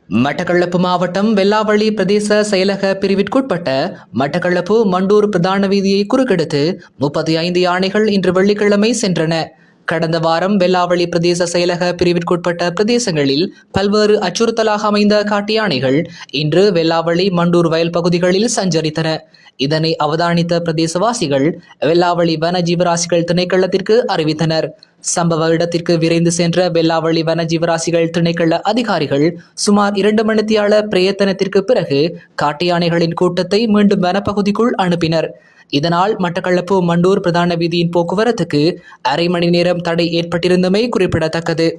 மட்டக்களப்பு மாவட்டம் வெல்லாவளி பிரதேச செயலக பிரிவிற்குட்பட்ட மட்டக்களப்பு மண்டூர் பிரதான வீதியை குறுக்கெடுத்து 35 யானைகள் இன்று வெள்ளிக்கிழமை சென்றன. கடந்த வாரம் வெல்லாவளி பிரதேச செயலக பிரிவிற்குட்பட்ட பிரதேசங்களில் பல்வேறு அச்சுறுத்தலாக அமைந்த காட்டு யானைகள் இன்று வெல்லாவளி மண்டூர் வயல் பகுதிகளில் சஞ்சரித்தன. இதனை அவதானித்த பிரதேசவாசிகள் வெல்லாவளி வன ஜீவராசிகள் திணைக்களத்திற்கு அறிவித்தனர். சம்பவ இடத்திற்கு விரைந்து சென்ற வெல்லாவளி வன ஜீவராசிகள் திணைக்கள அதிகாரிகள் சுமார் 2 மணித்தியால பிரயத்தனத்திற்கு பிறகு காட்டு யானைகளின் கூட்டத்தை மீண்டும் வனப்பகுதிக்குள் அனுப்பினர். இதனால் மட்டக்களப்பு மண்டூர் பிரதான வீதியின் போக்குவரத்துக்கு அரை மணி நேரம் தடை ஏற்பட்டிருந்தமை குறிப்பிடத்தக்கது.